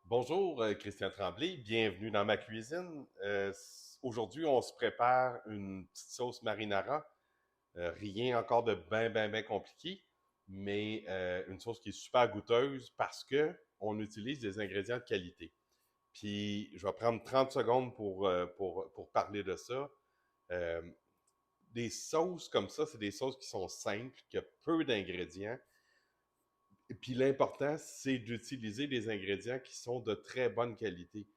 Bonjour, Christian Tremblay, bienvenue dans ma cuisine. Aujourd'hui, on se prépare une petite sauce marinara. Rien encore de bien compliqué, mais une sauce qui est super goûteuse parce que on utilise des ingrédients de qualité. Puis, je vais prendre 30 secondes pour parler de ça. Euh, des sauces comme ça, c'est des sauces qui sont simples, qui ont peu d'ingrédients. Et puis, l'important, c'est d'utiliser des ingrédients qui sont de très bonne qualité.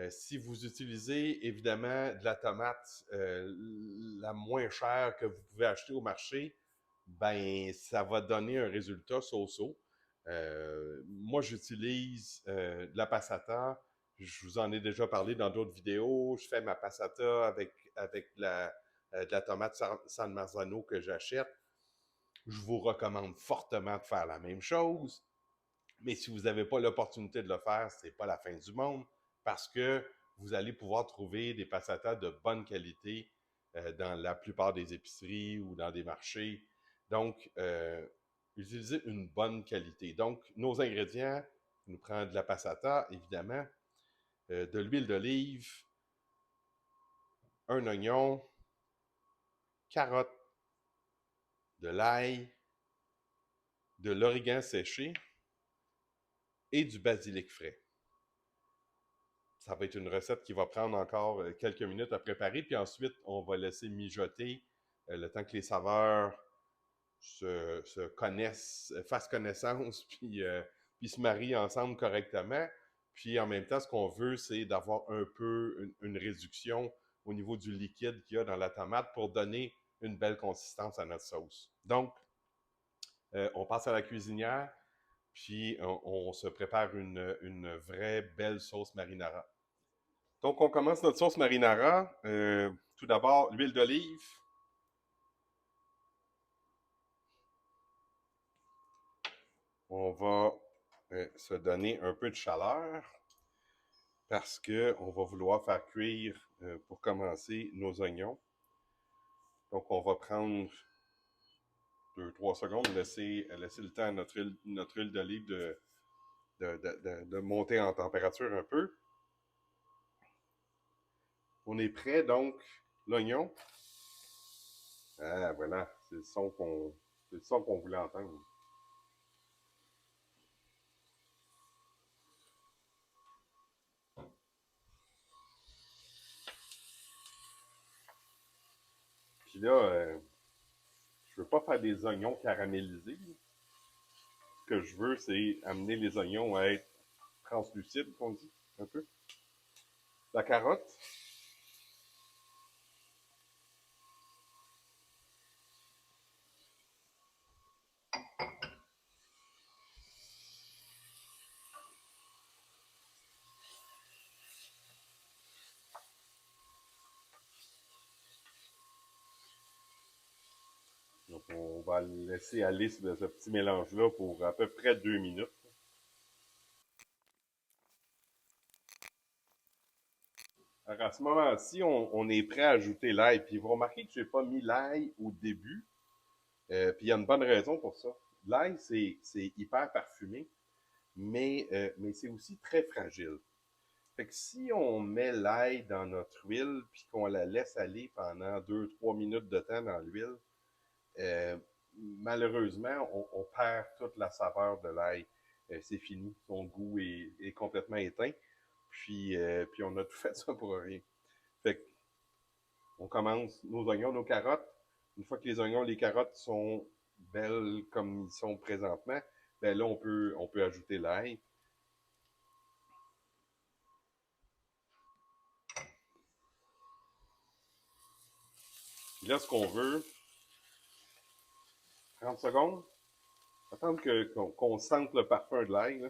Si vous utilisez évidemment de la tomate la moins chère que vous pouvez acheter au marché, ben ça va donner un résultat so-so. Moi, j'utilise de la passata. Je vous en ai déjà parlé dans d'autres vidéos. Je fais ma passata avec de la tomate San Marzano que j'achète. Je vous recommande fortement de faire la même chose. Mais si vous n'avez pas l'opportunité de le faire, c'est pas la fin du monde parce que vous allez pouvoir trouver des passatas de bonne qualité dans la plupart des épiceries ou dans des marchés. Donc, utilisez une bonne qualité. Donc, nos ingrédients, nous prenons de la passata, évidemment, de l'huile d'olive, un oignon, carottes, de l'ail, de l'origan séché et du basilic frais. Ça va être une recette qui va prendre encore quelques minutes à préparer, puis ensuite, on va laisser mijoter le temps que les saveurs se connaissent, fassent connaissance, puis se marient ensemble correctement. Puis en même temps, ce qu'on veut, c'est d'avoir un peu une réduction au niveau du liquide qu'il y a dans la tomate pour donner une belle consistance à notre sauce. Donc, on passe à la cuisinière, puis on se prépare une vraie belle sauce marinara. Donc, on commence notre sauce marinara. Tout d'abord, l'huile d'olive. On va se donner un peu de chaleur parce qu'on va vouloir faire cuire, pour commencer, nos oignons. Donc, on va prendre 2-3 secondes, laisser le temps à notre huile d'olive de monter en température un peu. On est prêt, donc, l'oignon. Ah, voilà, c'est le son qu'on voulait entendre. Puis là, je veux pas faire des oignons caramélisés. Ce que je veux, c'est amener les oignons à être translucides, qu'on dit, un peu. La carotte. Donc, on va laisser aller ce petit mélange-là pour à peu près 2 minutes. Alors, à ce moment-ci, on est prêt à ajouter l'ail. Puis, vous remarquez que je n'ai pas mis l'ail au début. Puis, il y a une bonne raison pour ça. L'ail, c'est hyper parfumé, mais c'est aussi très fragile. Fait que si on met l'ail dans notre huile, puis qu'on la laisse aller pendant 2-3 minutes de temps dans l'huile, euh, malheureusement, on perd toute la saveur de l'ail. C'est fini. Son goût est complètement éteint. Puis on a tout fait ça pour rien. Fait que on commence nos oignons, nos carottes. Une fois que les oignons, les carottes sont belles comme ils sont présentement, ben là, on peut ajouter l'ail. Puis là, ce qu'on veut, 30 secondes, attendre qu'on sente le parfum de l'ail. Là.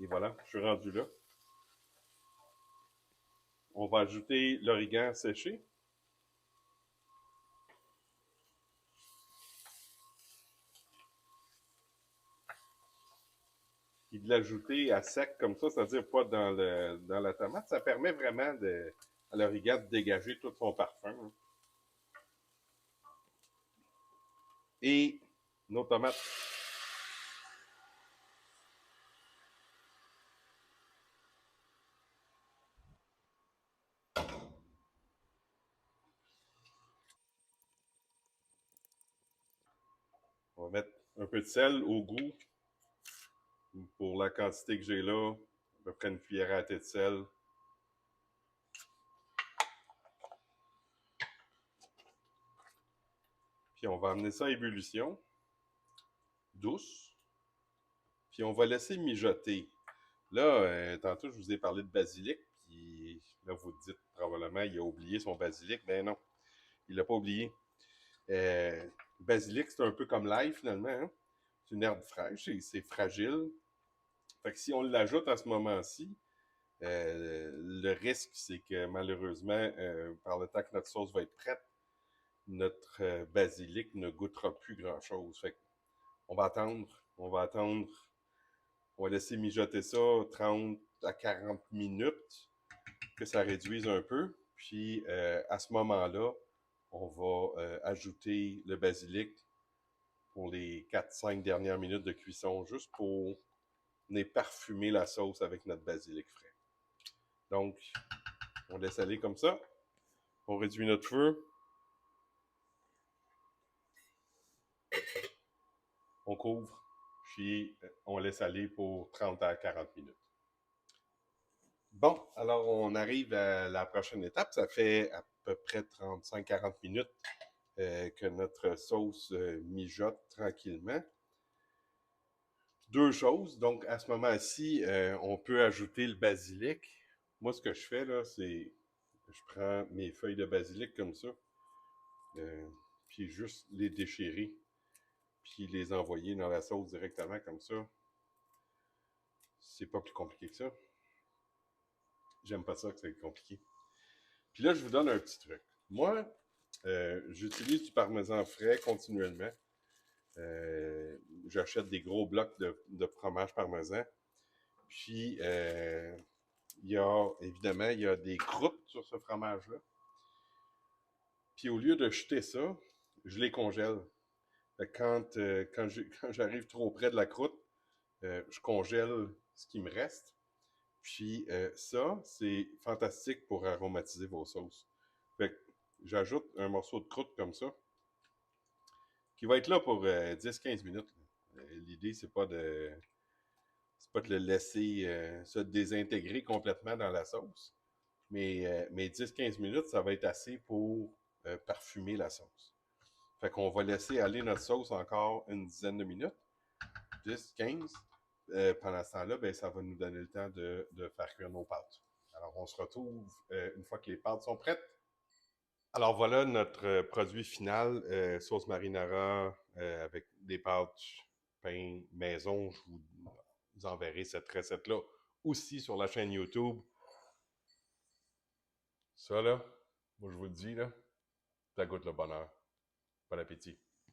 Et voilà, je suis rendu là. On va ajouter l'origan séché. Puis de l'ajouter à sec comme ça, c'est-à-dire pas dans la tomate, ça permet vraiment à l'origan de dégager tout son parfum. Hein. et nos tomates. On va mettre un peu de sel au goût. Pour la quantité que j'ai là, à peu près une cuillère à thé de sel. Puis on va amener ça à ébullition, douce. Puis on va laisser mijoter. Là, tantôt, je vous ai parlé de basilic. Puis là, vous dites probablement il a oublié son basilic. Ben non, il l'a pas oublié. Basilic, c'est un peu comme l'ail finalement. Hein? C'est une herbe fraîche et c'est fragile. Fait que si on l'ajoute à ce moment-ci, le risque, c'est que malheureusement, par le temps que notre sauce va être prête, notre basilic ne goûtera plus grand-chose. Fait qu'on va attendre, on va laisser mijoter ça 30 à 40 minutes, que ça réduise un peu. Puis à ce moment-là, on va ajouter le basilic pour les 4-5 dernières minutes de cuisson, juste pour venir parfumer la sauce avec notre basilic frais. Donc, on laisse aller comme ça. On réduit notre feu. On couvre, puis on laisse aller pour 30 à 40 minutes. Bon, alors on arrive à la prochaine étape. Ça fait à peu près 35-40 minutes que notre sauce mijote tranquillement. Deux choses. Donc, à ce moment-ci, on peut ajouter le basilic. Moi, ce que je fais, là, c'est je prends mes feuilles de basilic comme ça, puis juste les déchirer, puis les envoyer dans la sauce directement comme ça. C'est pas plus compliqué que ça. J'aime pas ça que c'est compliqué. Puis là, je vous donne un petit truc. Moi, j'utilise du parmesan frais continuellement. J'achète des gros blocs de fromage parmesan. Puis, évidemment, il y a des croûtes sur ce fromage-là. Puis, au lieu de jeter ça, je les congèle. Quand j'arrive trop près de la croûte, je congèle ce qui me reste. Puis ça, c'est fantastique pour aromatiser vos sauces. Fait que j'ajoute un morceau de croûte comme ça, qui va être là pour 10-15 minutes. L'idée, c'est pas de le laisser se désintégrer complètement dans la sauce. Mais 10-15 minutes, ça va être assez pour parfumer la sauce. Fait qu'on va laisser aller notre sauce encore une dizaine de minutes, 10-15. Pendant ce temps-là, ben, ça va nous donner le temps de faire cuire nos pâtes. Alors, on se retrouve une fois que les pâtes sont prêtes. Alors, voilà notre produit final, sauce marinara avec des pâtes pain maison. Je vous enverrai cette recette-là aussi sur la chaîne YouTube. Ça, là, moi, je vous le dis, là, ça goûte le bonheur. Bon appétit.